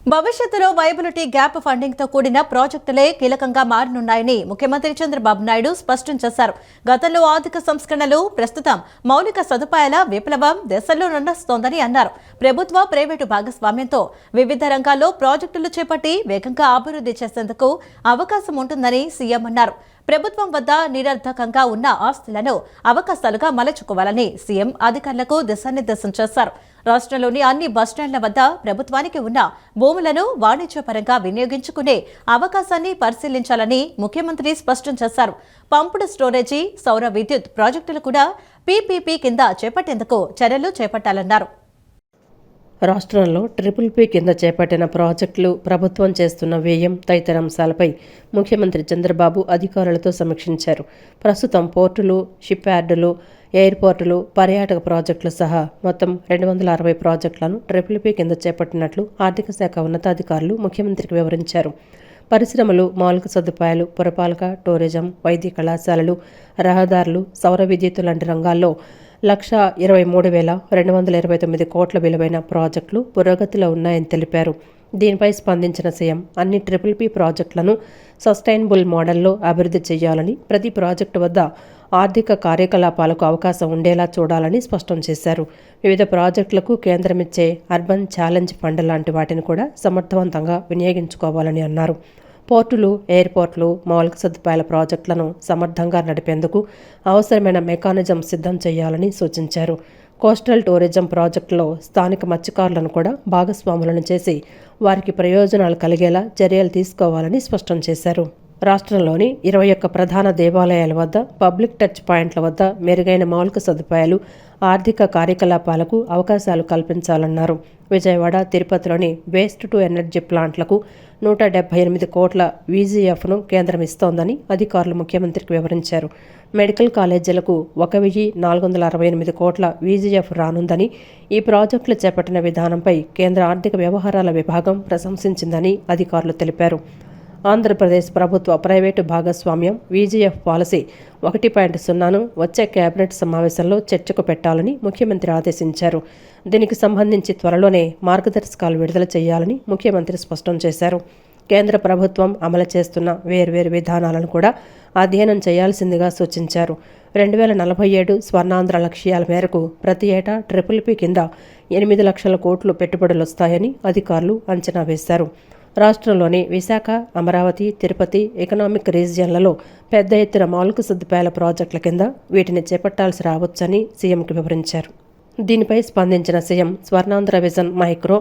భవిష్యత్తులో viability gap funding తో కూడిన ప్రాజెక్టులే కీలకంగా మారనున్నాయని ముఖ్యమంత్రి చంద్రబాబు నాయుడు స్పష్టం చేశారు. గతంలో ఆర్థిక సంస్కరణలు, ప్రస్తుతం మౌలిక సదుపాయాల విప్లవం దేశంలో నడుస్తోందని అన్నారు. ప్రభుత్వ, ప్రైవేటు భాగస్వామ్యంతో వివిధ రంగాల్లో ప్రాజెక్టులు చేపట్టి వేగంగా అభివృద్ధి చేసేందుకు అవకాశం ఉంటుందని సీఎం అన్నారు. ప్రభుత్వం వద్ద నిరర్ధకంగా ఉన్న ఆస్తులను అవకాశాలుగా మలచుకోవాలని సీఎం అధికారులకు దిశానిర్దేశం చేశారు. రాష్ట్రంలోని అన్ని బస్టాండ్ల వద్ద ప్రభుత్వానికి ఉన్న భూములను వాణిజ్యపరంగా వినియోగించుకునే అవకాశాన్ని పరిశీలించాలని ముఖ్యమంత్రి స్పష్టం చేశారు. పంపుడు స్టోరేజీ, సౌర విద్యుత్ ప్రాజెక్టులు కూడా పీపీపీ కింద చేపట్టేందుకు చర్యలు చేపట్టాలన్నారు. రాష్ట్రంలో ట్రిపుల్ పీ కింద చేపట్టిన ప్రాజెక్టులు, ప్రభుత్వం చేస్తున్న వ్యయం తదితర అంశాలపై ముఖ్యమంత్రి చంద్రబాబు అధికారులతో సమీక్షించారు. ప్రస్తుతం పోర్టులు, షిప్ యార్డులు, ఎయిర్పోర్టులు, పర్యాటక ప్రాజెక్టులు సహా మొత్తం 260 ప్రాజెక్టులను ట్రిపుల్ పీ కింద చేపట్టినట్లు ఆర్థిక శాఖ ఉన్నతాధికారులు ముఖ్యమంత్రికి వివరించారు. పరిశ్రమలు, మౌలిక సదుపాయాలు, పురపాలక, టూరిజం, వైద్య కళాశాలలు, రహదారులు, సౌర విద్యుత్ లాంటి రంగాల్లో 1,23,229 కోట్ల విలువైన ప్రాజెక్టులు పురోగతిలో ఉన్నాయని తెలిపారు. దీనిపై స్పందించిన సీఎం అన్ని ట్రిపుల్ పీ ప్రాజెక్టులను సస్టైనబుల్ మోడల్లో అభివృద్ధి చేయాలని, ప్రతి ప్రాజెక్టు వద్ద ఆర్థిక కార్యకలాపాలకు అవకాశం ఉండేలా చూడాలని స్పష్టం చేశారు. వివిధ ప్రాజెక్టులకు కేంద్రమిచ్చే అర్బన్ ఛాలెంజ్ ఫండ్ లాంటి వాటిని కూడా సమర్థవంతంగా వినియోగించుకోవాలని అన్నారు. పోర్టులు, ఎయిర్పోర్టులు, మౌలిక సదుపాయాల ప్రాజెక్టులను సమర్థంగా నడిపేందుకు అవసరమైన మెకానిజం సిద్ధం చేయాలని సూచించారు. కోస్టల్ టూరిజం ప్రాజెక్టులో స్థానిక మత్స్యకారులను కూడా భాగస్వాములను చేసి వారికి ప్రయోజనాలు కలిగేలా చర్యలు తీసుకోవాలని స్పష్టం చేశారు. రాష్ట్రంలోని 21 ప్రధాన దేవాలయాల వద్ద, పబ్లిక్ టచ్ పాయింట్ల వద్ద మెరుగైన మౌలిక సదుపాయాలు, ఆర్థిక కార్యకలాపాలకు అవకాశాలు కల్పించాలన్నారు. విజయవాడ, తిరుపతిలోని వేస్ట్ టు ఎనర్జీ ప్లాంట్లకు 178 కోట్ల వీజీఎఫ్ను కేంద్రం ఇస్తోందని అధికారులు ముఖ్యమంత్రికి వివరించారు. మెడికల్ కాలేజీలకు 1,468 కోట్ల వీజీఎఫ్ రానుందని, ఈ ప్రాజెక్టులు చేపట్టిన విధానంపై కేంద్ర ఆర్థిక వ్యవహారాల విభాగం ప్రశంసించిందని అధికారులు తెలిపారు. ఆంధ్రప్రదేశ్ ప్రభుత్వ ప్రైవేటు భాగస్వామ్యం వీజీఎఫ్ పాలసీ 1.0ను వచ్చే కేబినెట్ సమావేశంలో చర్చకు పెట్టాలని ముఖ్యమంత్రి ఆదేశించారు. దీనికి సంబంధించి త్వరలోనే మార్గదర్శకాలు విడుదల చేయాలని ముఖ్యమంత్రి స్పష్టం చేశారు. కేంద్ర ప్రభుత్వం అమలు చేస్తున్న వేర్వేరు విధానాలను కూడా అధ్యయనం చేయాల్సిందిగా సూచించారు. 2047 స్వర్ణాంధ్ర లక్ష్యాల మేరకు ప్రతి ఏటా ట్రిపుల్ పీ కింద 8 లక్షల కోట్లు పెట్టుబడులు వస్తాయని అధికారులు అంచనా వేశారు. రాష్ట్రంలోని విశాఖ, అమరావతి, తిరుపతి ఎకనామిక్ రీజియన్లలో పెద్ద ఎత్తున మౌలిక సదుపాయాల ప్రాజెక్టుల కింద వీటిని చేపట్టాల్సి రావచ్చని సీఎంకి వివరించారు. దీనిపై స్పందించిన CM Swarnandhra vision micro,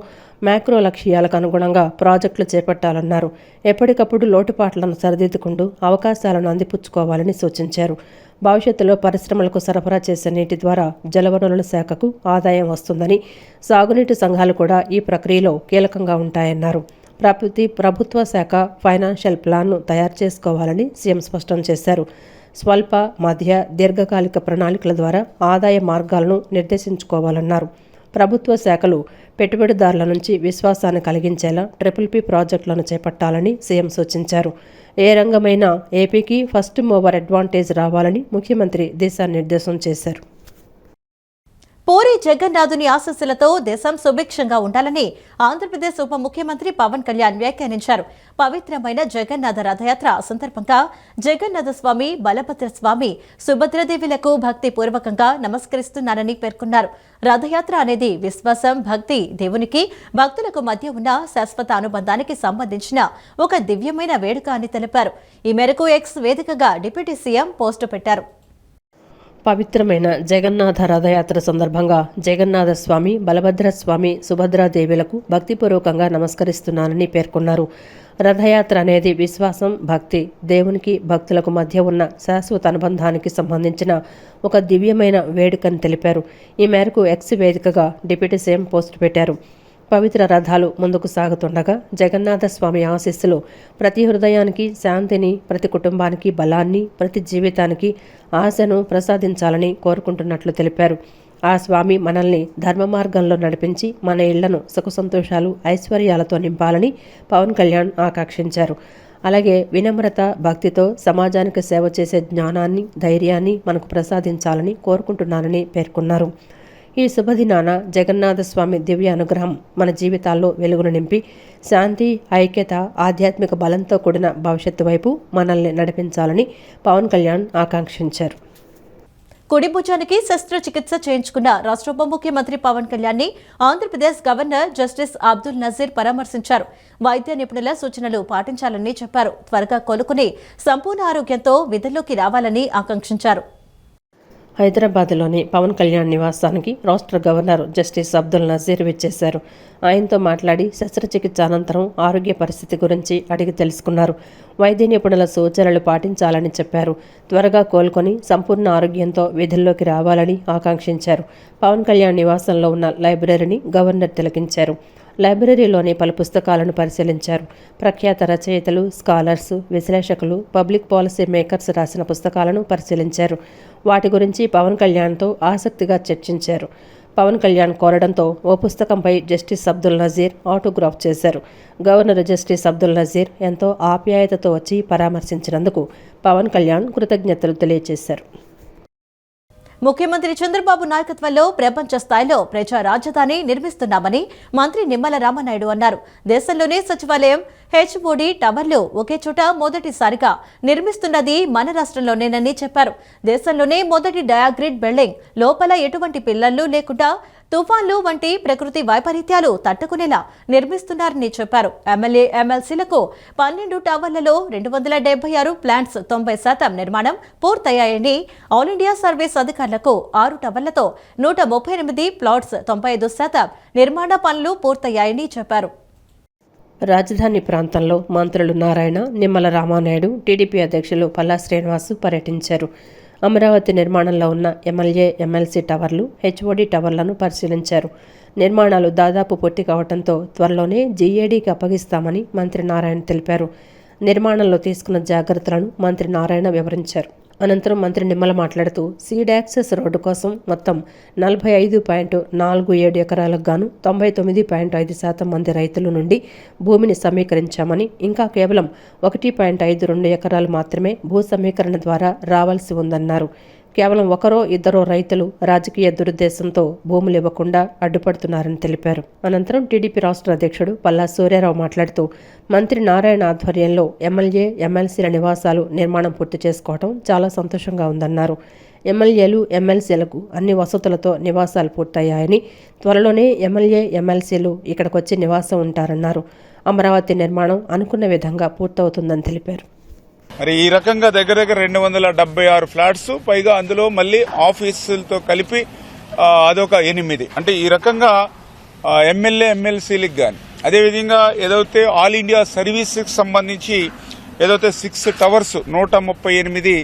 macro లక్ష్యాలకు అనుగుణంగా ప్రాజెక్టులు చేపట్టాలన్నారు. ఎప్పటికప్పుడు లోటుపాట్లను సరిదిద్దుకుంటూ అవకాశాలను అందిపుచ్చుకోవాలని సూచించారు. భవిష్యత్తులో పరిశ్రమలకు సరఫరా చేసే నీటి ద్వారా జలవనరుల శాఖకు ఆదాయం వస్తుందని, సాగునీటి సంఘాలు కూడా ఈ ప్రక్రియలో కీలకంగా ఉంటాయన్నారు. ప్రతి ప్రభుత్వ శాఖ ఫైనాన్షియల్ ప్లాన్ను తయారు చేసుకోవాలని సీఎం స్పష్టం చేశారు. స్వల్ప, మధ్య, దీర్ఘకాలిక ప్రణాళికల ద్వారా ఆదాయ మార్గాలను నిర్దేశించుకోవాలన్నారు. ప్రభుత్వ శాఖలు పెట్టుబడిదారుల నుంచి విశ్వాసాన్ని కలిగించేలా ట్రిపుల్ పీ ప్రాజెక్టులను చేపట్టాలని సీఎం సూచించారు. ఏ రంగమైనా ఏపీకి ఫస్ట్ మూవర్ అడ్వాంటేజ్ రావాలని ముఖ్యమంత్రి దిశానిర్దేశం చేశారు. పూరి జగన్నాథుని ఆశీస్సులతో దేశం సుభిక్షంగా ఉండాలని ఆంధ్రప్రదేశ్ ఉప ముఖ్యమంత్రి పవన్ కళ్యాణ్ వ్యాఖ్యానించారు. పవిత్రమైన జగన్నాథ రథయాత్ర సందర్భంగా జగన్నాథ స్వామి, బలభద్ర స్వామి, సుభద్రదేవిలకు భక్తి పూర్వకంగా నమస్కరిస్తున్నానని పేర్కొన్నారు. రథయాత్ర అనేది విశ్వాసం, భక్తి, దేవునికి భక్తులకు మధ్య ఉన్న శాశ్వత అనుబంధానికి సంబంధించిన ఒక దివ్యమైన వేడుక అని తెలిపారు. ఈ మేరకు ఎక్స్ వేదికగా డిప్యూటీ సీఎం పోస్టు పెట్టారు. పవిత్రమైన జగన్నాథ రథయాత్ర సందర్భంగా జగన్నాథ స్వామి, బలభద్ర స్వామి, సుభద్రాదేవులకు భక్తిపూర్వకంగా నమస్కరిస్తున్నానని పేర్కొన్నారు. రథయాత్ర అనేది విశ్వాసం, భక్తి, దేవునికి భక్తులకు మధ్య ఉన్న శాశ్వత అనుబంధానికి సంబంధించిన ఒక దివ్యమైన వేడుకని తెలిపారు. ఈ మేరకు ఎక్స్ వేదికగా డిప్యూటీ సీఎం పోస్టు పెట్టారు. పవిత్ర రథాలు ముందుకు సాగుతుండగా జగన్నాథ స్వామి ఆశీస్సులు ప్రతి హృదయానికి శాంతిని, ప్రతి కుటుంబానికి బలాన్ని, ప్రతి జీవితానికి ఆశను ప్రసాదించాలని కోరుకుంటున్నట్లు తెలిపారు. ఆ స్వామి మనల్ని ధర్మ మార్గంలో నడిపించి మన ఇళ్లను సుఖసంతోషాలు, ఐశ్వర్యాలతో నింపాలని పవన్ కళ్యాణ్ ఆకాంక్షించారు. అలాగే వినమ్రత, భక్తితో సమాజానికి సేవ చేసే జ్ఞానాన్ని, ధైర్యాన్ని మనకు ప్రసాదించాలని కోరుకుంటున్నానని పేర్కొన్నారు. ఈ శుభదినాన జగన్నాథస్వామి దివ్య అనుగ్రహం మన జీవితాల్లో వెలుగును నింపి శాంతి, ఐక్యత, ఆధ్యాత్మిక బలంతో కూడిన భవిష్యత్తు వైపు మనల్ని నడిపించాలని పవన్ కళ్యాణ్ ఆకాంక్షించారు. కుడి భుజానికి శస్త్రచికిత్స చేయించుకున్న రాష్ట్ర ఉప ముఖ్యమంత్రి పవన్ కళ్యాణ్ ని ఆంధ్రప్రదేశ్ గవర్నర్ జస్టిస్ అబ్దుల్ నజీర్ పరామర్శించారు. వైద్య నిపుణుల సూచనలు పాటించాలని చెప్పారు. త్వరగా కోలుకుని సంపూర్ణ ఆరోగ్యంతో విధుల్లోకి రావాలని ఆకాంక్షించారు. హైదరాబాద్లోని పవన్ కళ్యాణ్ నివాసానికి రాష్ట్ర గవర్నర్ జస్టిస్ అబ్దుల్ నజీర్ విచ్చేశారు. ఆయనతో మాట్లాడి శస్త్రచికిత్స అనంతరం ఆరోగ్య పరిస్థితి గురించి అడిగి తెలుసుకున్నారు. వైద్య నిపుణుల సూచనలు పాటించాలని చెప్పారు. త్వరగా కోలుకొని సంపూర్ణ ఆరోగ్యంతో విధుల్లోకి రావాలని ఆకాంక్షించారు. పవన్ కళ్యాణ్ నివాసంలో ఉన్న లైబ్రరీని గవర్నర్ తిలకించారు. లైబ్రరీలోని పలు పుస్తకాలను పరిశీలించారు. ప్రఖ్యాత రచయితలు, స్కాలర్స్, విశ్లేషకులు, పబ్లిక్ పాలసీ మేకర్స్ రాసిన పుస్తకాలను పరిశీలించారు. వాటి గురించి పవన్ కళ్యాణ్తో ఆసక్తిగా చర్చించారు. పవన్ కళ్యాణ్ కోరడంతో ఓ పుస్తకంపై జస్టిస్ అబ్దుల్ నజీర్ ఆటోగ్రాఫ్ చేశారు. గవర్నర్ జస్టిస్ అబ్దుల్ నజీర్ ఎంతో ఆప్యాయతతో వచ్చి పరామర్శించినందుకు పవన్ కళ్యాణ్ కృతజ్ఞతలు తెలియజేశారు. ముఖ్యమంత్రి చంద్రబాబు నాయకత్వంలో ప్రపంచ స్థాయిలో ప్రజా రాజధాని నిర్మిస్తున్నామని మంత్రి నిమ్మల రామనాయుడు అన్నారు. దేశంలోనే సచివాలయం, హెచ్ఓడి టవర్లు ఒకే చోట మొదటిసారిగా నిర్మిస్తున్నది మన రాష్ట్రంలోనేనని చెప్పారు. దేశంలోనే మొదటి డయాగ్రిడ్ బిల్డింగ్ లోపల ఎటువంటి పిల్లర్లు లేకుండా తుఫాన్లు వంటి ప్రకృతి వైపరీత్యాలు తట్టుకునేలా నిర్మిస్తున్నారని చెప్పారు. ఎమ్మెల్యే, ఎమ్మెల్సీలకు 12 టవర్లలో 276 ప్లాంట్స్ 90% నిర్మాణం పూర్తయ్యాయని, ఆల్ ఇండియా సర్వీస్ అధికారులకు 6 టవర్లతో 138 ప్లాట్స్ 95% నిర్మాణ పనులు పూర్తయ్యాయని చెప్పారు. రాజధాని ప్రాంతంలో మంత్రులు నారాయణ, నిమ్మల రామానాయుడు, టీడీపీ అధ్యక్షులు పల్లా శ్రీనివాస్ పర్యటించారు. అమరావతి నిర్మాణంలో ఉన్న ఎమ్మెల్యే, ఎమ్మెల్సీ టవర్లు, హెచ్ఓడి టవర్లను పరిశీలించారు. నిర్మాణాలు దాదాపు పూర్తి కావడంతో త్వరలోనే జీఏడీకి అప్పగిస్తామని మంత్రి నారాయణ తెలిపారు. నిర్మాణంలో తీసుకున్న జాగ్రత్తలను మంత్రి నారాయణ వివరించారు. అనంతరం మంత్రి నిమ్మల మాట్లాడుతూ సీడ్ యాక్సెస్ రోడ్డు కోసం మొత్తం 45.47 ఎకరాలకు గాను 99.5% మంది రైతుల నుండి భూమిని సమీకరించామని, ఇంకా కేవలం 1.52 ఎకరాలు మాత్రమే భూ సమీకరణ ద్వారా రావాల్సి ఉందన్నారు. కేవలం ఒకరో ఇద్దరో రైతులు రాజకీయ దురుద్దేశంతో భూములు ఇవ్వకుండా అడ్డుపడుతున్నారని తెలిపారు. అనంతరం టీడీపీ రాష్ట్ర అధ్యక్షుడు పల్లా సూర్యారావు మాట్లాడుతూ మంత్రి నారాయణ ఆధ్వర్యంలో ఎమ్మెల్యే, ఎమ్మెల్సీల నివాసాలు నిర్మాణం పూర్తి చేసుకోవడం చాలా సంతోషంగా ఉందన్నారు. ఎమ్మెల్యేలు, ఎమ్మెల్సీలకు అన్ని వసతులతో నివాసాలు పూర్తయ్యాయని, త్వరలోనే ఎమ్మెల్యే, ఎమ్మెల్సీలు ఇక్కడికొచ్చి నివాసం ఉంటారన్నారు. అమరావతి నిర్మాణం అనుకున్న విధంగా పూర్తవుతుందని తెలిపారు. మరి ఈ రకంగా దగ్గర దగ్గర 276 ఫ్లాట్స్, పైగా అందులో మళ్ళీ ఆఫీసులతో కలిపి అదొక 8. అంటే ఈ రకంగా ఎమ్మెల్యే, ఎమ్మెల్సీలకు కానీ, అదేవిధంగా ఏదైతే ఆల్ ఇండియా సర్వీస్కి సంబంధించి ఏదైతే 6 టవర్స్ 138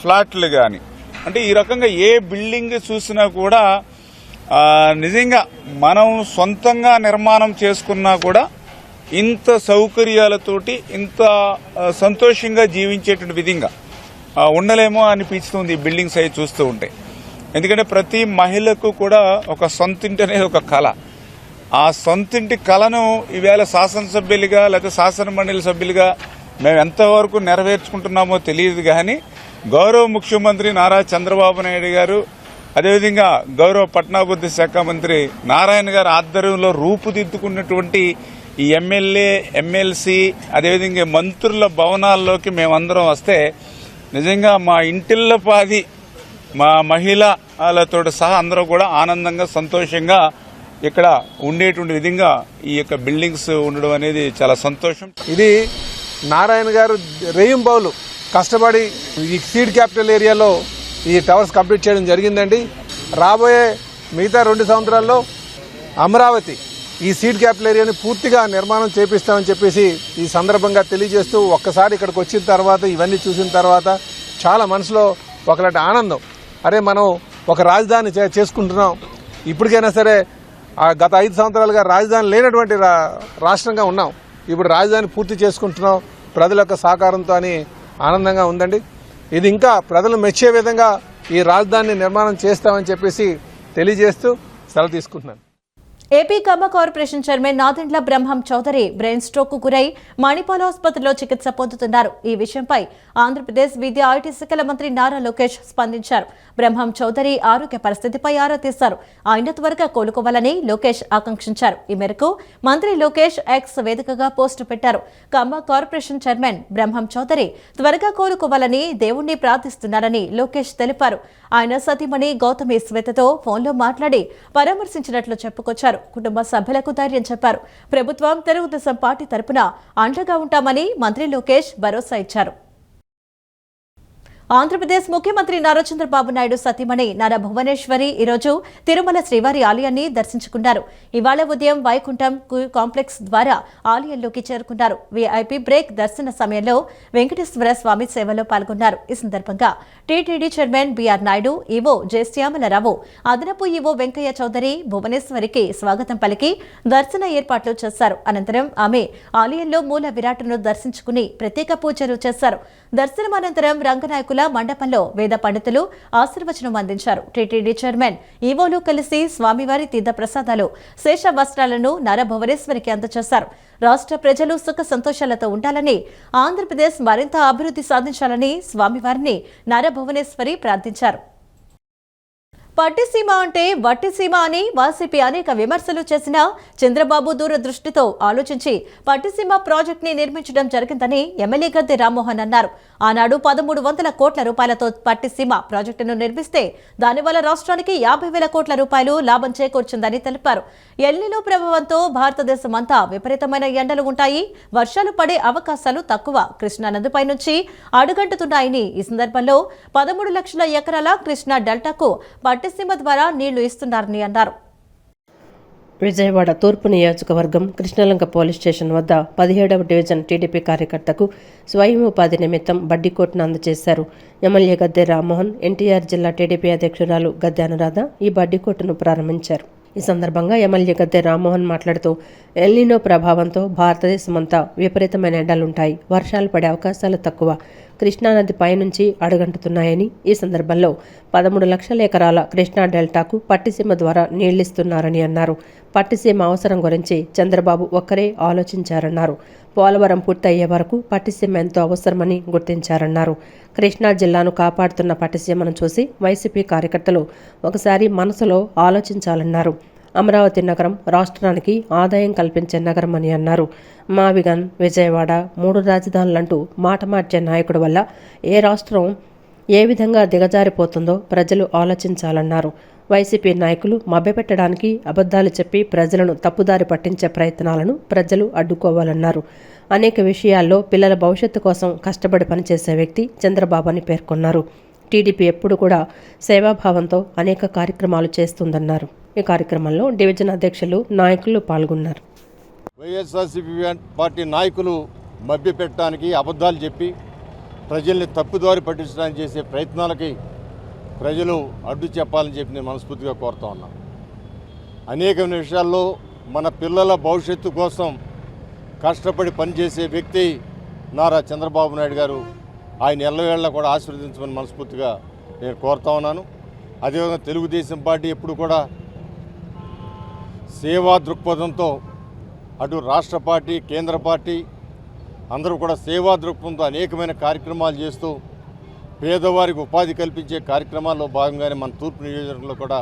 ఫ్లాట్లు కానీ, అంటే ఈ రకంగా ఏ బిల్డింగ్ చూసినా కూడా నిజంగా మనం సొంతంగా నిర్మాణం చేసుకున్నా కూడా ఇంత సౌకర్యాలతోటి ఇంత సంతోషంగా జీవించేటువంటి విధంగా ఉండలేమో అనిపిస్తుంది ఈ బిల్డింగ్స్ అవి చూస్తూ ఉంటే. ఎందుకంటే ప్రతి మహిళకు కూడా ఒక సొంతింటి అనేది ఒక కళ. ఆ సొంతింటి కళను ఈవేళ శాసనసభ్యులుగా లేకపోతే శాసన మండలి సభ్యులుగా మేము ఎంతవరకు నెరవేర్చుకుంటున్నామో తెలియదు. కానీ గౌరవ ముఖ్యమంత్రి నారా చంద్రబాబు నాయుడు గారు, అదేవిధంగా గౌరవ పట్టణాభివృద్ధి శాఖ మంత్రి నారాయణ గారు ఆధ్వర్యంలో రూపుదిద్దుకున్నటువంటి ఈ ఎమ్మెల్యే, ఎమ్మెల్సీ, అదేవిధంగా మంత్రుల భవనాల్లోకి మేమందరం వస్తే నిజంగా మా ఇంటిల్లపాది మా మహిళలతో సహా అందరూ కూడా ఆనందంగా, సంతోషంగా ఇక్కడ ఉండేటువంటి విధంగా ఈ యొక్క బిల్డింగ్స్ ఉండడం అనేది చాలా సంతోషం. ఇది నారాయణ గారు రేయింబౌలు కష్టపడి ఈ సీడ్ క్యాపిటల్ ఏరియాలో ఈ టవర్స్ కంప్లీట్ చేయడం జరిగిందండి. రాబోయే మిగతా 2 సంవత్సరాల్లో అమరావతి ఈ సీడ్ క్యాపిటల్ ఏరియాని పూర్తిగా నిర్మాణం చేపిస్తామని చెప్పేసి ఈ సందర్భంగా తెలియజేస్తూ, ఒక్కసారి ఇక్కడికి వచ్చిన తర్వాత ఇవన్నీ చూసిన తర్వాత చాలా మనసులో ఒకలాంటి ఆనందం. అరే, మనం ఒక రాజధాని చేసుకుంటున్నాం. ఇప్పటికైనా సరే గత 5 సంవత్సరాలుగా రాజధాని లేనటువంటి రాష్ట్రంగా ఉన్నాం. ఇప్పుడు రాజధాని పూర్తి చేసుకుంటున్నాం ప్రజల యొక్క సహకారంతో అని ఆనందంగా ఉందండి. ఇది ఇంకా ప్రజలు మెచ్చే విధంగా ఈ రాజధానిని నిర్మాణం చేస్తామని చెప్పేసి తెలియజేస్తూ సెలవు తీసుకుంటున్నాను. ఏపీ ఖమ్మ కార్పొరేషన్ చైర్మన్ నాదెండ్ల బ్రహ్మం చౌదరి బ్రెయిన్ స్ట్రోక్ కు గురై మణిపాల్ ఆసుపత్రిలో చికిత్స పొందుతున్నారు. ఈ విషయంపై ఆంధ్రప్రదేశ్ విద్యా ఐటీ శాఖల మంత్రి నారా లోకేష్ స్పందించారు. బ్రహ్మం చౌదరి ఆరోగ్య పరిస్థితిపై ఆరా తీశారు. ఆయన త్వరగా కోలుకోవాలని లోకేష్ ఆకాంక్షించారు. ఈ మేరకు మంత్రి లోకేష్ ఎక్స్ వేదికగా పోస్టు పెట్టారు. ఖమ్మ కార్పొరేషన్ చైర్మన్ బ్రహ్మం చౌదరి త్వరగా కోలుకోవాలని దేవుణ్ణి ప్రార్థిస్తున్నారని లోకేష్ తెలిపారు. ఆయన సతీమణి గౌతమి శ్వేతతో ఫోన్లో మాట్లాడి పరామర్శించినట్లు చెప్పుకొచ్చారు. కుటుంబ సభ్యులకు ధైర్యం చెప్పారు. ప్రభుత్వం తెలుగుదేశం పార్టీ తరపున అండగా ఉంటామని మంత్రి లోకేష్ భరోసా ఇచ్చారు. ఆంధ్రప్రదేశ్ ముఖ్యమంత్రి నారా చంద్రబాబు నాయుడు సతీమణి నారా భువనేశ్వరి ఈరోజు తిరుమల శ్రీవారి ఆలయాన్ని దర్శించుకున్నారు. ఇవాళ ఉదయం వైకుంఠం కాంప్లెక్స్ ద్వారా ఆలయంలోకి చేరుకున్నారు. వీఐపీ బ్రేక్ దర్శన సమయంలో వెంకటేశ్వర స్వామి సేవలో పాల్గొన్నారు. ఈ సందర్భంగా TTD chairman B R Naidu, EO Jayashyamalarao, అదనపు ఈవో వెంకయ్య చౌదరి భువనేశ్వరికి స్వాగతం పలికి దర్శన ఏర్పాట్లు చేశారు. అనంతరం ఆమె ఆలయంలో మూల విరాట్ను దర్శించుకుని ప్రత్యేక పూజలు చేశారు. దర్శనం అనంతరం రంగనాయకుల మండపంలో వేద పండితులు ఆశీర్వచనం అందించారు. టీటీడీ చైర్మన్ ఈవోలు కలిసి స్వామివారి తీర్థ ప్రసాదాలు, శేష వస్త్రాలను నారా భువనేశ్వరికి అందజేశారు. రాష్ట్ర ప్రజలు సుఖ సంతోషాలతో ఉండాలని, ఆంధ్రప్రదేశ్ మరింత అభివృద్ధి సాధించాలని స్వామివారిని నారా భువనేశ్వరి ప్రార్థించారు. పట్టిసీమ అంటే వట్టిసీమ అని వైసీపీ అనేక విమర్శలు చేసినా చంద్రబాబు దూరదృష్టితో ఆలోచించి పట్టిసీమ ప్రాజెక్టుని నిర్మించడం జరిగిందని ఎమ్మెల్యే గద్దె రామ్మోహన్ అన్నారు. ఆనాడు 1300 కోట్ల రూపాయలతో పట్టిసీమ ప్రాజెక్టును నిర్మిస్తే దానివల్ల రాష్ట్రానికి 50,000 కోట్ల రూపాయలు లాభం చేకూర్చిందని తెలిపారు. ఎల్నినో ప్రభావంతో భారతదేశం అంతా విపరీతమైన ఎండలు ఉంటాయి, వర్షాలు పడే అవకాశాలు తక్కువ, కృష్ణా నదిపై నుంచి అడుగంటుతున్నాయని, ఈ సందర్భంలో 13 లక్షల ఎకరాల కృష్ణా డెల్టాకు పట్టిసీమ ద్వారా నీళ్లు ఇస్తున్నారని అన్నారు. విజయవాడ తూర్పు నియోజకవర్గం కృష్ణలంక పోలీస్ స్టేషన్ వద్ద 17వ డివిజన్ టీడీపీ కార్యకర్తకు స్వయం ఉపాధి నిమిత్తం బడ్డీకోట్ను అందజేశారు. ఎమ్మెల్యే గద్దె రామ్మోహన్, ఎన్టీఆర్ జిల్లా టీడీపీ అధ్యక్షురాలు గద్దె అనురాధ ఈ బడ్డీకోట్ను ప్రారంభించారు. ఈ సందర్భంగా ఎమ్మెల్యే గద్దె రామ్మోహన్ మాట్లాడుతూ ఎల్నినో ప్రభావంతో భారతదేశమంతా విపరీతమైన ఎండలుంటాయి, వర్షాలు పడే అవకాశాలు తక్కువ, కృష్ణానది పైనుంచి అడుగంటుతున్నాయని, ఈ సందర్భంలో 13 లక్షల ఎకరాల కృష్ణా డెల్టాకు పట్టిసీమ ద్వారా నీళ్లిస్తున్నారని అన్నారు. పట్టిసీమ అవసరం గురించి చంద్రబాబు ఒక్కరే ఆలోచించారన్నారు. పోలవరం పూర్తయ్యే వరకు పట్టిసీమ ఎంతో అవసరమని గుర్తించారన్నారు. కృష్ణా జిల్లాను కాపాడుతున్న పట్టిసీమను చూసి వైసీపీ కార్యకర్తలు ఒకసారి మనసులో ఆలోచించాలన్నారు. అమరావతి నగరం రాష్ట్రానికి ఆదాయం కల్పించే నగరం అని అన్నారు. మావిగన్, విజయవాడ 3 రాజధానులంటూ మాట మార్చే నాయకుడి వల్ల ఏ రాష్ట్రం ఏ విధంగా దిగజారిపోతుందో ప్రజలు ఆలోచించాలన్నారు. వైసీపీ నాయకులు మభ్యపెట్టడానికి అబద్ధాలు చెప్పి ప్రజలను తప్పుదారి పట్టించే ప్రయత్నాలను ప్రజలు అడ్డుకోవాలన్నారు. అనేక విషయాల్లో పిల్లల భవిష్యత్తు కోసం కష్టపడి పనిచేసే వ్యక్తి చంద్రబాబు అని పేర్కొన్నారు. టీడీపీ ఎప్పుడు కూడా సేవాభావంతో అనేక కార్యక్రమాలు చేస్తుందన్నారు. ఈ కార్యక్రమంలో డివిజన్ అధ్యక్షులు, నాయకులు పాల్గొన్నారు. వైఎస్ఆర్సీపీ పార్టీ నాయకులు మభ్యపెట్టడానికి అబద్ధాలు చెప్పి ప్రజల్ని తప్పుదారి పట్టించడానికి చేసే ప్రయత్నాలకి ప్రజలు అడ్డు చెప్పాలని చెప్పి నేను మనస్ఫూర్తిగా కోరుతా ఉన్నాను. అనేక విషయాల్లో మన పిల్లల భవిష్యత్తు కోసం కష్టపడి పనిచేసే వ్యక్తి నారా చంద్రబాబు నాయుడు గారు. ఆయన ఎల్లవేళ కూడా ఆశీర్వదించమని మనస్ఫూర్తిగా నేను కోరుతా ఉన్నాను. అదేవిధంగా తెలుగుదేశం పార్టీ ఎప్పుడు కూడా సేవా దృక్పథంతో అటు రాష్ట్ర పార్టీ, కేంద్ర పార్టీ అందరూ కూడా సేవా దృక్పథంతో అనేకమైన కార్యక్రమాలు చేస్తూ పేదవారికి ఉపాధి కల్పించే కార్యక్రమాల్లో భాగంగానే మన తూర్పు నియోజకవర్గంలో కూడా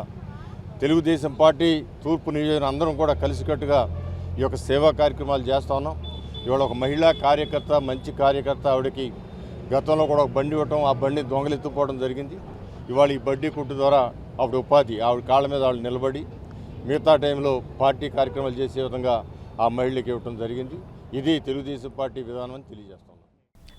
తెలుగుదేశం పార్టీ, తూర్పు నియోజకవర్గం అందరం కూడా కలిసికట్టుగా ఈ యొక్క సేవా కార్యక్రమాలు చేస్తూ ఉన్నాం. ఇవాళ ఒక మహిళా కార్యకర్త, మంచి కార్యకర్త, ఆవిడకి గతంలో కూడా ఒక బండి ఇవ్వటం, ఆ బండి దొంగలెత్తుపోవడం జరిగింది. ఇవాళ ఈ బడ్డీ కొట్టు ద్వారా ఆవిడ ఉపాధి, ఆవిడ కాళ్ళ మీద ఆవిడ నిలబడి మిగతా టైంలో పార్టీ కార్యక్రమాలు చేసే విధంగా ఆ మహిళకి ఇవ్వటం జరిగింది. ఇది తెలుగుదేశం పార్టీ విధానం అని తెలియజేస్తాం.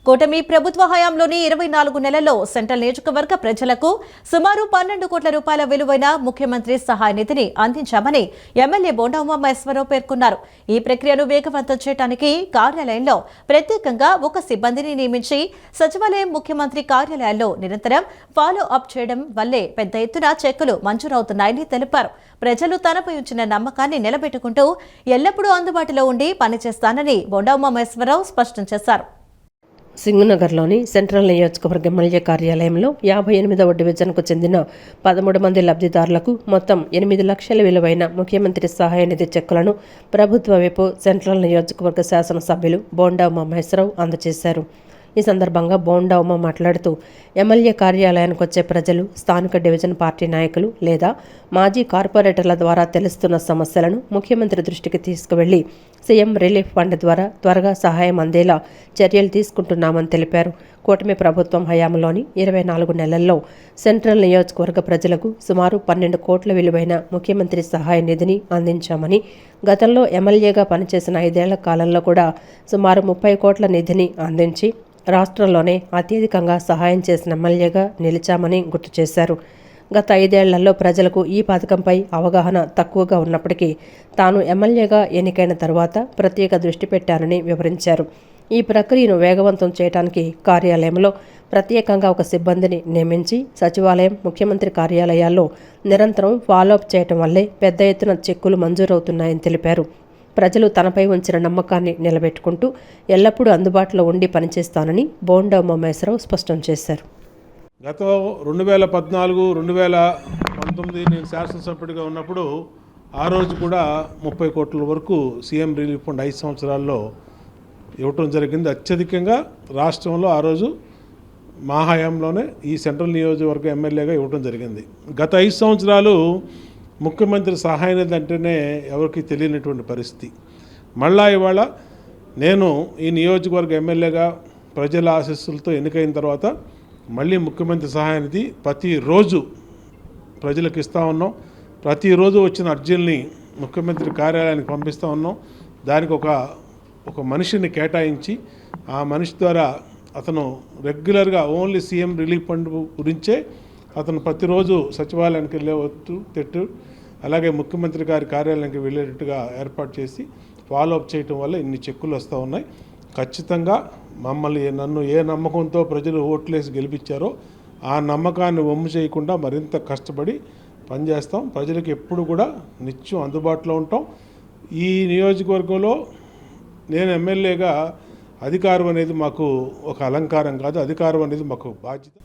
కూటమి ప్రభుత్వ హయాంలోని 24 నెలల్లో సెంట్రల్ నియోజకవర్గ ప్రజలకు సుమారు 12 కోట్ల రూపాయల విలువైన ముఖ్యమంత్రి సహాయ నిధిని అందించామని ఎమ్మెల్యే బోండా ఉమామహేశ్వరరావు పేర్కొన్నారు. ఈ ప్రక్రియను వేగవంతం చేయడానికి కార్యాలయంలో ప్రత్యేకంగా ఒక సిబ్బందిని నియమించి సచివాలయం, ముఖ్యమంత్రి కార్యాలయాల్లో నిరంతరం ఫాలో అప్ చేయడం వల్లే పెద్ద ఎత్తున చెక్కులు మంజూరవుతున్నాయని తెలిపారు. ప్రజలు తనపై ఉంచిన నమ్మకాన్ని నిలబెట్టుకుంటూ ఎల్లప్పుడూ అందుబాటులో ఉండి పనిచేస్తానని బోండా ఉమామహేశ్వరరావు స్పష్టం చేశారు. సింగునగర్లోని సెంట్రల్ నియోజకవర్గ ఎమ్మెల్యే కార్యాలయంలో 58వ డివిజన్కు చెందిన 13 మంది లబ్ధిదారులకు మొత్తం 8 లక్షల విలువైన ముఖ్యమంత్రి సహాయ నిధి చెక్కులను ప్రభుత్వ వైపు సెంట్రల్ నియోజకవర్గ శాసనసభ్యులు బోండా ఉమామహేశ్వరరావు అందజేశారు. ఈ సందర్భంగా బోండా ఉమ మాట్లాడుతూ ఎమ్మెల్యే కార్యాలయానికి వచ్చే ప్రజలు స్థానిక డివిజన్ పార్టీ నాయకులు లేదా మాజీ కార్పొరేటర్ల ద్వారా తెలుస్తున్న సమస్యలను ముఖ్యమంత్రి దృష్టికి తీసుకువెళ్లి సీఎం రిలీఫ్ ఫండ్ ద్వారా త్వరగా సహాయం అందేలా చర్యలు తీసుకుంటున్నామని తెలిపారు. కూటమి ప్రభుత్వం హయాంలోని 24 నెలల్లో సెంట్రల్ నియోజకవర్గ ప్రజలకు సుమారు 12 కోట్ల విలువైన ముఖ్యమంత్రి సహాయ నిధిని అందించామని, గతంలో ఎమ్మెల్యేగా పనిచేసిన 5 ఏళ్ల కాలంలో కూడా సుమారు 30 కోట్ల నిధిని అందించి రాష్ట్రంలోనే అత్యధికంగా సహాయం చేసిన ఎమ్మెల్యేగా నిలిచామని గుర్తు చేశారు. గత 5 ఏళ్లలో ప్రజలకు ఈ పథకంపై అవగాహన తక్కువగా ఉన్నప్పటికీ తాను ఎమ్మెల్యేగా ఎన్నికైన తరువాత ప్రత్యేక దృష్టి పెట్టానని వివరించారు. ఈ ప్రక్రియను వేగవంతం చేయడానికి కార్యాలయంలో ప్రత్యేకంగా ఒక సిబ్బందిని నియమించి సచివాలయం, ముఖ్యమంత్రి కార్యాలయాల్లో నిరంతరం ఫాలోఅప్ చేయటం వల్లే పెద్ద ఎత్తున చెక్కులు మంజూరవుతున్నాయని తెలిపారు. ప్రజలు తనపై ఉంచిన నమ్మకాన్ని నిలబెట్టుకుంటూ ఎల్లప్పుడూ అందుబాటులో ఉండి పనిచేస్తానని బోండా ఉమామహేశ్వరరావు స్పష్టం చేశారు. గత 2014, 2019 నేను శాసనసభ్యుడిగా ఉన్నప్పుడు ఆ రోజు కూడా 30 కోట్ల వరకు సీఎం రిలీఫ్ ఫండ్ 5 సంవత్సరాల్లో ఇవ్వటం జరిగింది. అత్యధికంగా రాష్ట్రంలో ఆ రోజు మా హయాంలోనే ఈ సెంట్రల్ నియోజకవర్గ ఎమ్మెల్యేగా ఇవ్వటం జరిగింది. గత 5 సంవత్సరాలు ముఖ్యమంత్రి సహాయ నిధి అంటేనే ఎవరికి తెలియనటువంటి పరిస్థితి. మళ్ళా ఇవాళ నేను ఈ నియోజకవర్గ ఎమ్మెల్యేగా ప్రజల ఆశీస్సులతో ఎన్నికైన తర్వాత మళ్ళీ ముఖ్యమంత్రి సహాయ నిధి ప్రతిరోజు ప్రజలకు ఇస్తూ ఉన్నాం. ప్రతిరోజు వచ్చిన అర్జీల్ని ముఖ్యమంత్రి కార్యాలయానికి పంపిస్తూ ఉన్నాం. దానికి ఒక మనిషిని కేటాయించి ఆ మనిషి ద్వారా అతను రెగ్యులర్గా ఓన్లీ సీఎం రిలీఫ్ ఫండ్ గురించే అతను ప్రతిరోజు సచివాలయానికి వెళ్ళేట్టు అలాగే ముఖ్యమంత్రి గారి కార్యాలయానికి వెళ్ళేటట్టుగా ఏర్పాటు చేసి ఫాలోఅప్ చేయటం వల్ల ఇన్ని చెక్కులు వస్తూ ఉన్నాయి. ఖచ్చితంగా నన్ను ఏ నమ్మకంతో ప్రజలు ఓట్లేసి గెలిపించారో ఆ నమ్మకాన్ని వమ్ము చేయకుండా మరింత కష్టపడి పనిచేస్తాం. ప్రజలకు ఎప్పుడు కూడా నిత్యం అందుబాటులో ఉంటాం. ఈ నియోజకవర్గంలో నేను ఎమ్మెల్యేగా అధికారం అనేది మాకు ఒక అలంకారం కాదు, అధికారం అనేది మాకు బాధ్యత.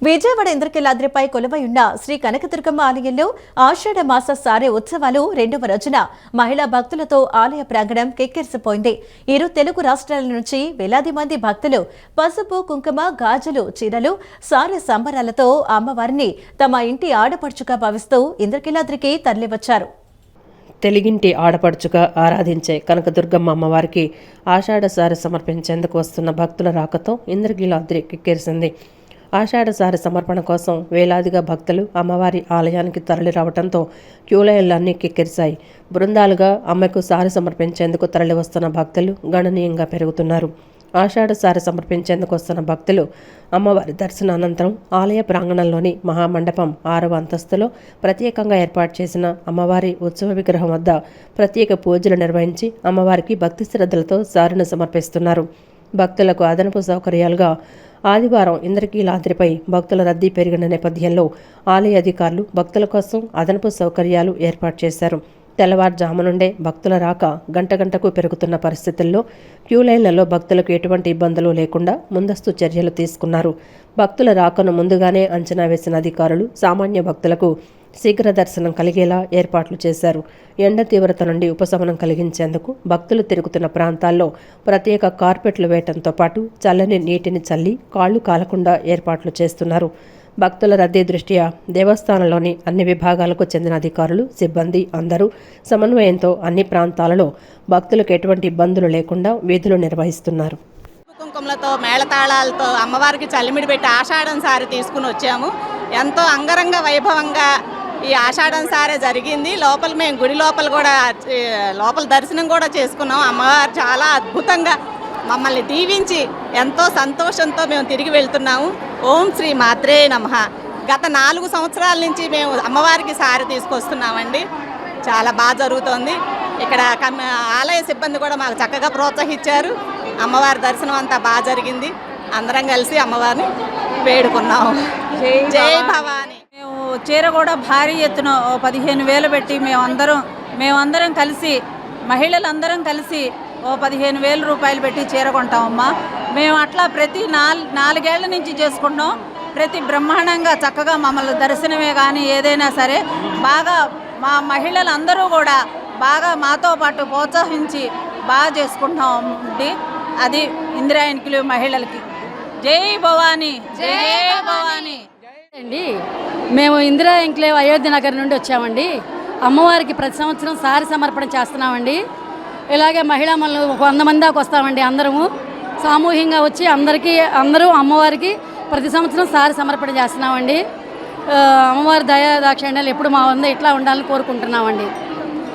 విజయవాడ ఇంద్రకీలాద్రిపై కొలువై ఉన్న శ్రీ కనకదుర్గమ్మ ఆలయంలో ఆషాఢ మాస సారే ఉత్సవాలు 2వ రోజున మహిళా భక్తులతో ఆలయ ప్రాంగణం కిక్కిరిసిపోయింది. ఇరు తెలుగు రాష్ట్రాల నుంచి వేలాది మంది భక్తులు పసుపు, కుంకుమ, గాజులు, చీరలు, సారె సంబరాలతో అమ్మవారిని తమ ఇంటి ఆడపడుచుగా భావిస్తూ ఇంద్రకీలాద్రికి తరలివచ్చారు. తెలుగింటి ఆడపడుచుగా ఆరాధించే కనకదుర్గమ్మ అమ్మవారికి ఆషాఢసారి సమర్పించేందుకు వస్తున్న భక్తుల రాకతో ఇంద్రకీలాద్రి కిక్కిరిసింది. ఆషాఢసారి సమర్పణ కోసం వేలాదిగా భక్తులు అమ్మవారి ఆలయానికి తరలి రావడంతో క్యూలైన్లన్నీ కిక్కిరిశాయి. బృందాలుగా అమ్మకు సారి సమర్పించేందుకు తరలి వస్తున్న భక్తులు గణనీయంగా పెరుగుతున్నారు. ఆషాఢసారి సమర్పించేందుకు వస్తున్న భక్తులు అమ్మవారి దర్శనానంతరం ఆలయ ప్రాంగణంలోని మహామండపం 6వ అంతస్తులో ప్రత్యేకంగా ఏర్పాటు చేసిన అమ్మవారి ఉత్సవ విగ్రహం వద్ద ప్రత్యేక పూజలు నిర్వహించి అమ్మవారికి భక్తి శ్రద్ధలతో సారిని సమర్పిస్తున్నారు. భక్తులకు అదనపు సౌకర్యాలుగా ఆదివారం ఇంద్రకీలాద్రిపై భక్తుల రద్దీ పెరిగిన నేపథ్యంలో ఆలయ అధికారులు భక్తుల కోసం అదనపు సౌకర్యాలు ఏర్పాటు చేశారు. తెల్లవారుజాము నుండే భక్తుల రాక గంటకు పెరుగుతున్న పరిస్థితుల్లో క్యూలైన్లలో భక్తులకు ఎటువంటి ఇబ్బందులు లేకుండా ముందస్తు చర్యలు తీసుకున్నారు. భక్తుల రాకను ముందుగానే అంచనా వేసిన అధికారులు సామాన్య భక్తులకు శీఘ్ర దర్శనం కలిగేలా ఏర్పాట్లు చేశారు. ఎండ తీవ్రత నుండి ఉపశమనం కలిగించేందుకు భక్తులు తిరుగుతున్న ప్రాంతాల్లో ప్రత్యేక కార్పెట్లు వేయటంతో పాటు చల్లని నీటిని చల్లి కాళ్లు కాలకుండా ఏర్పాట్లు చేస్తున్నారు. భక్తుల రద్దీ దృష్ట్యా దేవస్థానంలోని అన్ని విభాగాలకు చెందిన అధికారులు, సిబ్బంది అందరూ సమన్వయంతో అన్ని ప్రాంతాలలో భక్తులకు ఎటువంటి ఇబ్బందులు లేకుండా విధులు నిర్వహిస్తున్నారు. కుంకుమలతో, మేళతాళాలతో అమ్మవారికి చల్లిమిడి పెట్టి ఆషాఢం సారి తీసుకుని వచ్చాము. ఎంతో అంగరంగ వైభవంగా ఈ ఆషాఢం సారే జరిగింది. మేము గుడి లోపల కూడా లోపల దర్శనం కూడా చేసుకున్నాం. అమ్మవారు చాలా అద్భుతంగా మమ్మల్ని దీవించి ఎంతో సంతోషంతో మేము తిరిగి వెళ్తున్నాము. ఓం శ్రీ మాత్రే నమః. గత 4 సంవత్సరాల నుంచి మేము అమ్మవారికి సారి తీసుకొస్తున్నామండి. చాలా బాగా జరుగుతోంది. ఇక్కడ ఆలయ సిబ్బంది కూడా మాకు చక్కగా ప్రోత్సహించారు. అమ్మవారి దర్శనం అంతా బాగా జరిగింది. అందరం కలిసి అమ్మవారిని వేడుకున్నాము. జై భవాని. మేము చీర కూడా భారీ ఎత్తున 15,000 పెట్టి మేమందరం కలిసి మహిళలందరం కలిసి 15,000 రూపాయలు పెట్టి చీర కొంటామమ్మా. మేము అట్లా ప్రతి 4 ఏళ్ల నుంచి చేసుకుంటాం. ప్రతి బ్రహ్మాండంగా చక్కగా మమ్మల్ని దర్శనమే కానీ ఏదైనా సరే బాగా మా మహిళలందరూ కూడా బాగా మాతో పాటు ప్రోత్సహించి బాగా చేసుకుంటాం అండి. అది ఇందిరా ఎన్క్లేవ్ మహిళలకి జై భవానీ, జై భవానీ అండి. మేము ఇందిరా ఎన్క్లేవ్ అయోధ్య నగర్ నుండి వచ్చామండి. అమ్మవారికి ప్రతి సంవత్సరం సారి సమర్పణ చేస్తున్నామండి. ఇలాగే మహిళా మనులు 100 మంది దాకా వస్తామండి. అందరము సామూహికంగా వచ్చి అందరూ అమ్మవారికి ప్రతి సంవత్సరం సారి సమర్పణ చేస్తున్నామండి. అమ్మవారి దయా దాక్షిణ్యాలు ఎప్పుడు మా వంద ఇట్లా ఉండాలని కోరుకుంటున్నామండి.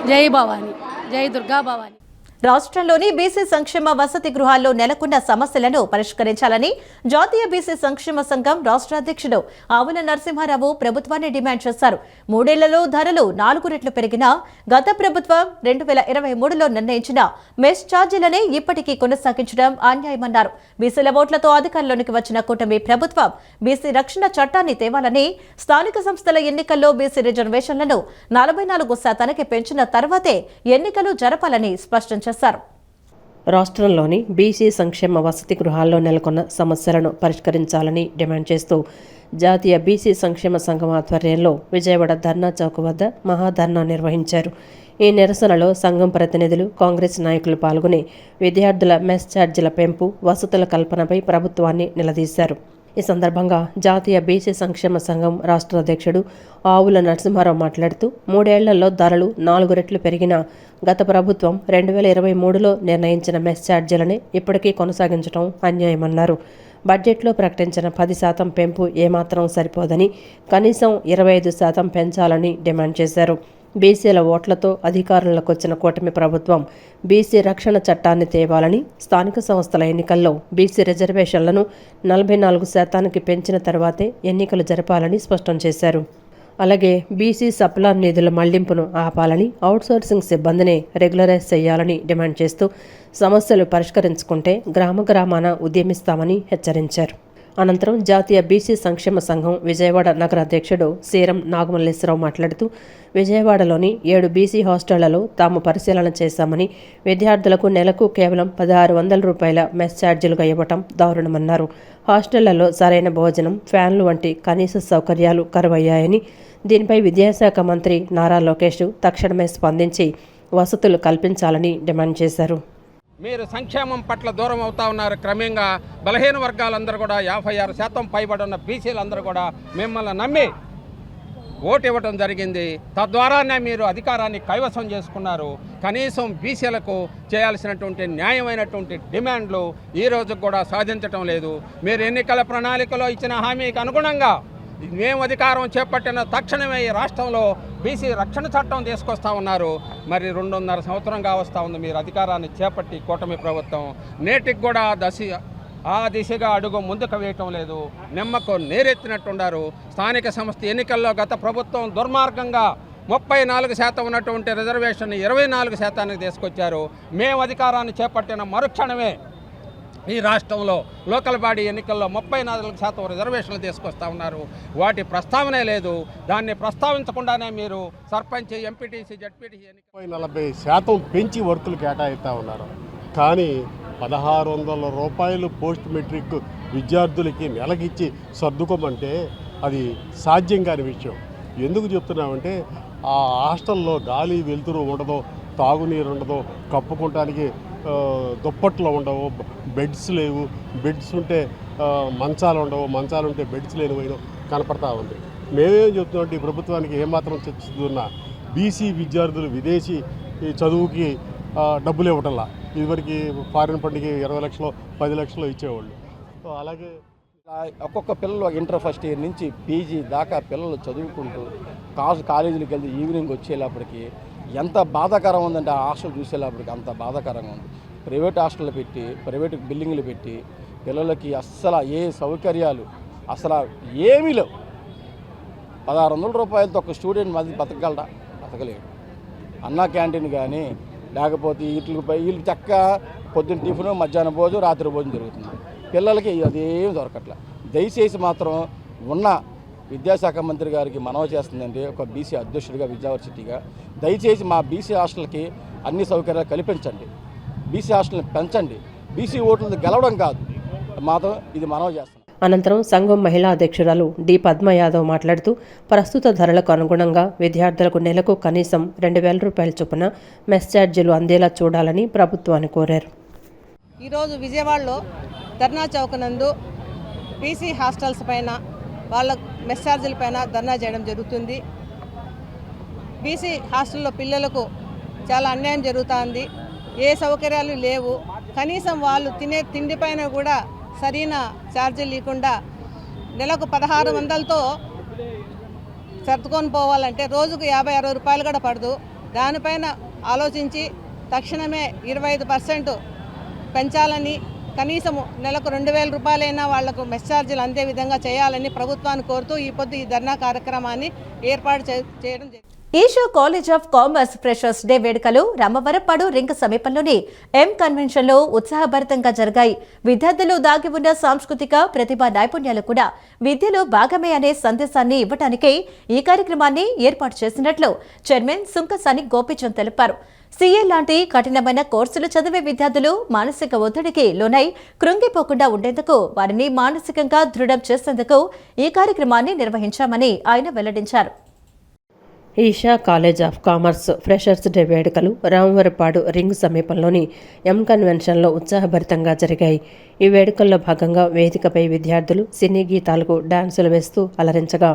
జై భవానీ, జై దుర్గా భవానీ. రాష్ట్రంలోని బీసీ సంక్షేమ వసతి గృహాల్లో నెలకొన్న సమస్యలను పరిష్కరించాలని జాతీయ బీసీ సంక్షేమ సంఘం రాష్ట్ర అధ్యక్షుడు ఆవుల నరసింహారావు ప్రభుత్వాన్ని డిమాండ్ చేశారు. 3 ఏళ్లలో ధరలు 4 రెట్లు పెరిగినా గత ప్రభుత్వం 2023లో నిర్ణయించిన మెస్ ఛార్జీలనే ఇప్పటికీ కొనసాగించడం అన్యాయమన్నారు. బీసీల ఓట్లతో అధికారంలోకి వచ్చిన కూటమి ప్రభుత్వం బీసీ రక్షణ చట్టాన్ని తేవాలని, స్థానిక సంస్థల ఎన్నికల్లో బీసీ రిజర్వేషన్లను 44% పెంచిన తర్వాతే ఎన్నికలు జరపాలని స్పష్టం చేశారు. రాష్ట్రంలోని బీసీ సంక్షేమ వసతి గృహాల్లో నెలకొన్న సమస్యలను పరిష్కరించాలని డిమాండ్ చేస్తూ జాతీయ బీసీ సంక్షేమ సంఘం ఆధ్వర్యంలో విజయవాడ ధర్నా చౌక్ వద్ద మహాధర్నా నిర్వహించారు. ఈ నిరసనలో సంఘం ప్రతినిధులు, కాంగ్రెస్ నాయకులు పాల్గొని విద్యార్థుల మెస్ ఛార్జీల పెంపు, వసతుల కల్పనపై ప్రభుత్వాన్ని నిలదీశారు. ఈ సందర్భంగా జాతీయ బీసీ సంక్షేమ సంఘం రాష్ట్ర అధ్యక్షుడు ఆవుల నరసింహారావు మాట్లాడుతూ 3 ఏళ్లలో ధరలు 4 రెట్లు పెరిగినా గత ప్రభుత్వం 2023లో నిర్ణయించిన మెస్ ఛార్జీలనే ఇప్పటికీ కొనసాగించడం అన్యాయమన్నారు. బడ్జెట్లో ప్రకటించిన 10% పెంపు ఏమాత్రం సరిపోదని కనీసం 25% పెంచాలని డిమాండ్ చేశారు. బీసీల ఓట్లతో అధికారంలోకి వచ్చిన కూటమి ప్రభుత్వం బీసీ రక్షణ చట్టాన్ని తేవాలని, స్థానిక సంస్థల ఎన్నికల్లో బీసీ రిజర్వేషన్లను 44% పెంచిన తర్వాతే ఎన్నికలు జరపాలని స్పష్టం చేశారు. అలాగే బీసీ సప్లాన్ నిధుల మళ్లింపును ఆపాలని, అవుట్సోర్సింగ్ సిబ్బందిని రెగ్యులరైజ్ చేయాలని డిమాండ్ చేస్తూ సమస్యలు పరిష్కరించుకుంటే గ్రామాన ఉద్యమిస్తామని హెచ్చరించారు. అనంతరం జాతీయ బీసీ సంక్షేమ సంఘం విజయవాడ నగర అధ్యక్షుడు సీరం నాగమల్లేశ్వరరావు మాట్లాడుతూ విజయవాడలోని 7 బీసీ హాస్టళ్లలో తాము పరిశీలన చేశామని, విద్యార్థులకు నెలకు కేవలం 1600 రూపాయల మెస్ ఛార్జీలుగా ఇవ్వటం దారుణమన్నారు. హాస్టళ్లలో సరైన భోజనం, ఫ్యాన్లు వంటి కనీస సౌకర్యాలు కరువయ్యాయని, దీనిపై విద్యాశాఖ మంత్రి నారా లోకేష్ తక్షణమే స్పందించి వసతులు కల్పించాలని డిమాండ్ చేశారు. మీరు సంక్షేమం పట్ల దూరం అవుతా ఉన్నారు. క్రమంగా బలహీన వర్గాలందరూ కూడా 56% పైబడిన బీసీలందరూ కూడా మిమ్మల్ని నమ్మి ఓటు ఇవ్వడం జరిగింది. తద్వారానే మీరు అధికారాన్ని కైవసం చేసుకున్నారు. కనీసం బీసీలకు చేయాల్సినటువంటి న్యాయమైనటువంటి డిమాండ్లు ఈ రోజు కూడా సాధించటం లేదు. మీరు ఎన్నికల ప్రణాళికలో ఇచ్చిన హామీకి అనుగుణంగా మేము అధికారం చేపట్టిన తక్షణమే ఈ రాష్ట్రంలో బీసీ రక్షణ చట్టం తీసుకొస్తా ఉన్నారు. మరి 2.5 సంవత్సరంగా వస్తూ ఉంది మీరు అధికారాన్ని చేపట్టి కూటమి ప్రభుత్వం. నేటికి కూడా ఆ దిశగా అడుగు ముందుకు వేయటం లేదు. నిమ్మకు నీరెత్తినట్టున్నారు. స్థానిక సంస్థ ఎన్నికల్లో గత ప్రభుత్వం దుర్మార్గంగా 34% ఉన్నటువంటి రిజర్వేషన్ 24% తీసుకొచ్చారు. మేము అధికారాన్ని చేపట్టిన మరుక్షణమే ఈ రాష్ట్రంలో లోకల్ బాడీ ఎన్నికల్లో 34% రిజర్వేషన్లు తీసుకొస్తా ఉన్నారు. వాటి ప్రస్తావనే లేదు. దాన్ని ప్రస్తావించకుండానే మీరు సర్పంచ్, ఎంపీటీసీ, జడ్పీటీసీ 40% పెంచి వర్కులు కేటాయిస్తూ ఉన్నారు. కానీ 1600 రూపాయలు పోస్ట్ మెట్రిక్ విద్యార్థులకి నెలకిచ్చి సర్దుకోమంటే అది సాధ్యం కాని విషయం. ఎందుకు చెప్తున్నామంటే ఆ హాస్టల్లో గాలి వెలుతురు ఉండదో, తాగునీరు ఉండదో, కప్పుకోవటానికి దుప్పట్లు ఉండవు, బెడ్స్ లేవు, బెడ్స్ ఉంటే మంచాలు ఉండవు, మంచాలు ఉంటే బెడ్స్ లేనివైనా కనపడతా ఉంది. మేమేం చెప్తున్నామంటే ఈ ప్రభుత్వానికి ఏమాత్రం చర్చిస్తున్నా బీసీ విద్యార్థులు విదేశీ చదువుకి డబ్బులు ఇవ్వటంలా. ఇదివరకు ఫారిన్ పండుగ 20 లక్షలు 10 లక్షలు ఇచ్చేవాళ్ళు. అలాగే ఒక్కొక్క పిల్లలు ఇంటర్ ఫస్ట్ ఇయర్ నుంచి పీజీ దాకా పిల్లలు చదువుకుంటూ కాలేజీలకు వెళ్తే ఈవినింగ్ వచ్చేటప్పటికి ఎంత బాధాకరం ఉందంటే ఆ హాస్టల్ చూసేటప్పటికి అంత బాధాకరంగా ఉంది. ప్రైవేట్ హాస్టల్ పెట్టి, ప్రైవేట్ బిల్డింగ్లు పెట్టి పిల్లలకి అస్సలు ఏ సౌకర్యాలు అసలు ఏమీ లేవు. 1600 రూపాయలతో ఒక స్టూడెంట్ మధ్య బతకగలడా? బతకలేడు. అన్నా క్యాంటీన్ కానీ లేకపోతే వీళ్ళు చక్క పొద్దున్న టిఫిన్, మధ్యాహ్నం భోజనం, రాత్రి భోజనం జరుగుతుంది. పిల్లలకి అదేం దొరకట్లే. దయచేసి మాత్రం ఉన్న విద్యాశాఖ మంత్రి గారికి మనవి చేస్తుందండి, ఒక బీసీ అధ్యక్షుడిగా విజయవాడ సిటీగా దయచేసి మా బీసీ హాస్టల్కి అన్ని సౌకర్యాలు కల్పించండి. బీసీ హాస్టల్ని పెంచండి. బీసీ ఓట్లతో గెలవడం కాదు, మాతో ఇది మనవి చేస్తున్నాం. అనంతరం సంఘం మహిళా అధ్యక్షురాలు డి పద్మ యాదవ్ మాట్లాడుతూ ప్రస్తుత ధరలకు అనుగుణంగా విద్యార్థులకు నెలకు కనీసం 2,000 రూపాయల చొప్పున మెస్ ఛార్జీలు అందేలా చూడాలని ప్రభుత్వాన్ని కోరారు. ఈరోజు విజయవాడలో ధర్నా చౌక్ నందు పీసీ హాస్టల్స్ పైన వాళ్ళ మెస్ ఛార్జీల పైన ధర్నా చేయడం జరుగుతుంది. పీసీ హాస్టల్లో పిల్లలకు చాలా అన్యాయం జరుగుతుంది. ఏ సౌకర్యాలు లేవు. కనీసం వాళ్ళు తినే తిండి పైన కూడా సరైన ఛార్జీలు లేకుండా నెలకు 1,600తో సర్దుకొని పోవాలంటే రోజుకు 50-60 రూపాయలు కూడా పడదు. దానిపైన ఆలోచించి తక్షణమే 25% పెంచాలని, కనీసము నెలకు 2,000 రూపాయలైనా వాళ్లకు మెస్ ఛార్జీలు అందే విధంగా చేయాలని ప్రభుత్వాన్ని కోరుతూ ఈ పొద్దు ఈ ధర్నా కార్యక్రమాన్ని ఏర్పాటు చేయడం జరిగింది. Esha college of Commerce freshers day వేడుకలు రామవరపాడు రింగ్ సమీపంలోని ఎం కన్వెన్షన్లో ఉత్సాహభరితంగా జరిగాయి. విద్యార్థులు దాగి ఉన్న సాంస్కృతిక ప్రతిభా నైపుణ్యాలు కూడా విద్యలో భాగమే అనే సందేశాన్ని ఇవ్వడానికే ఈ కార్యక్రమాన్ని ఏర్పాటు చేసినట్లు చైర్మన్ సుంకసాని గోపీచంద్ తెలిపారు. సీఏ లాంటి కఠినమైన కోర్సులు చదివే విద్యార్థులు మానసిక ఒత్తిడికి లోనై కృంగిపోకుండా ఉండేందుకు వారిని మానసికంగా దృఢం చేసేందుకు ఈ కార్యక్రమాన్ని నిర్వహించామని ఆయన వెల్లడించారు. Esha college of Commerce freshers day వేడుకలు రామవరపాడు రింగ్ సమీపంలోని ఎం కన్వెన్షన్లో ఉత్సాహభరితంగా జరిగాయి. ఈ వేడుకల్లో భాగంగా వేదికపై విద్యార్థులు సినీ గీతాలకు డాన్సులు వేస్తూ అలరించగా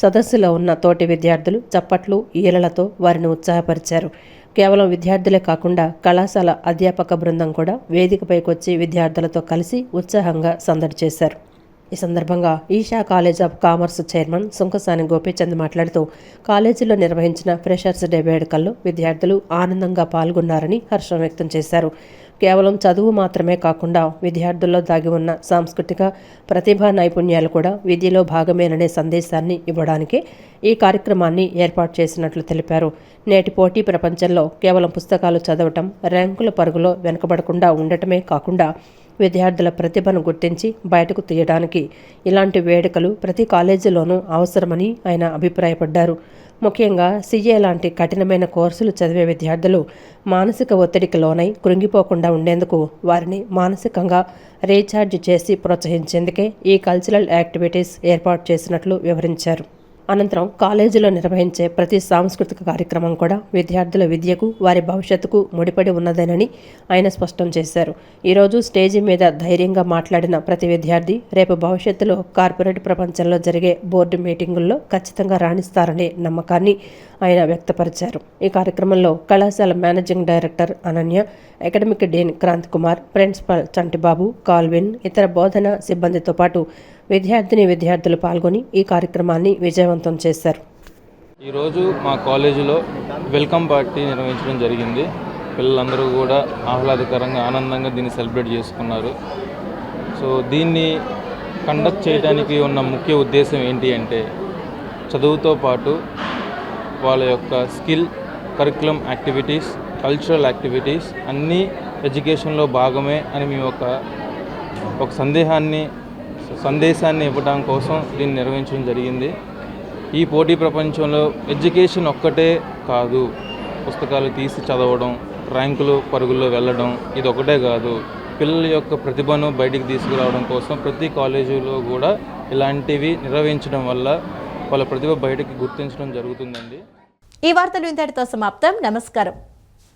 సదస్సులో ఉన్న తోటి విద్యార్థులు చప్పట్లు ఈలలతో వారిని ఉత్సాహపరిచారు. కేవలం విద్యార్థులే కాకుండా కళాశాల అధ్యాపక బృందం కూడా వేదికపైకి వచ్చి విద్యార్థులతో కలిసి ఉత్సాహంగా సందడి చేశారు. ఈ సందర్భంగా Eesha college of commerce chairman Sunkasani Gopichand మాట్లాడుతూ కాలేజీలో నిర్వహించిన ఫ్రెషర్స్ డే వేడుకల్లో విద్యార్థులు ఆనందంగా పాల్గొన్నారని హర్షం వ్యక్తం చేశారు. కేవలం చదువు మాత్రమే కాకుండా విద్యార్థుల్లో దాగి ఉన్న సాంస్కృతిక ప్రతిభా నైపుణ్యాలు కూడా విద్యలో భాగమేననే సందేశాన్ని ఇవ్వడానికే ఈ కార్యక్రమాన్ని ఏర్పాటు చేసినట్లు తెలిపారు. నేటి పోటీ ప్రపంచంలో కేవలం పుస్తకాలు చదవటం, ర్యాంకుల పరుగులో వెనుకబడకుండా ఉండటమే కాకుండా విద్యార్థుల ప్రతిభను గుర్తించి బయటకు తీయడానికి ఇలాంటి వేడుకలు ప్రతి కాలేజీలోనూ అవసరమని ఆయన అభిప్రాయపడ్డారు. ముఖ్యంగా సీఏ లాంటి కఠినమైన కోర్సులు చదివే విద్యార్థులు మానసిక ఒత్తిడికి లోనై కృంగిపోకుండా ఉండేందుకు వారిని మానసికంగా రీఛార్జ్ చేసి ప్రోత్సహించేందుకే ఈ కల్చరల్ యాక్టివిటీస్ ఏర్పాటు చేసినట్లు వివరించారు. అనంతరం కాలేజీలో నిర్వహించే ప్రతి సాంస్కృతిక కార్యక్రమం కూడా విద్యార్థుల విద్యకు, వారి భవిష్యత్తుకు ముడిపడి ఉన్నదేనని ఆయన స్పష్టం చేశారు. ఈరోజు స్టేజీ మీద ధైర్యంగా మాట్లాడిన ప్రతి విద్యార్థి రేపు భవిష్యత్తులో కార్పొరేట్ ప్రపంచంలో జరిగే బోర్డు మీటింగుల్లో ఖచ్చితంగా రాణిస్తారనే నమ్మకాన్ని ఆయన వ్యక్తపరిచారు. ఈ కార్యక్రమంలో కళాశాల managing director Ananya, academic dean Kranth Kumar, principal Chantibabu, Calvin, ఇతర బోధన సిబ్బందితో పాటు విద్యార్థులు పాల్గొని ఈ కార్యక్రమాన్ని విజయవంతం చేశారు. ఈరోజు మా కాలేజీలో వెల్కమ్ పార్టీ నిర్వహించడం జరిగింది. పిల్లలందరూ కూడా ఆహ్లాదకరంగా ఆనందంగా దీన్ని సెలబ్రేట్ చేసుకున్నారు. సో దీన్ని కండక్ట్ చేయడానికి ఉన్న ముఖ్య ఉద్దేశం ఏంటి అంటే చదువుతో పాటు వాళ్ళ యొక్క skill, curriculum activities, cultural activities అన్నీ ఎడ్యుకేషన్లో భాగమే అని మేము ఒక సందేశాన్ని ఇవ్వడం కోసం దీన్ని నిర్వహించడం జరిగింది. ఈ పోటీ ప్రపంచంలో ఎడ్యుకేషన్ ఒక్కటే కాదు, పుస్తకాలు తీసి చదవడం, ర్యాంకులు పరుగుల్లో వెళ్ళడం ఇది ఒకటే కాదు. పిల్లల యొక్క ప్రతిభను బయటికి తీసుకురావడం కోసం ప్రతి కాలేజీలో కూడా ఇలాంటివి నిర్వహించడం వల్ల వాళ్ళ ప్రతిభ బయటికి గుర్తించడం జరుగుతుందండి. ఈ వార్తలు ఇంతటితో సమాప్తం. నమస్కారం.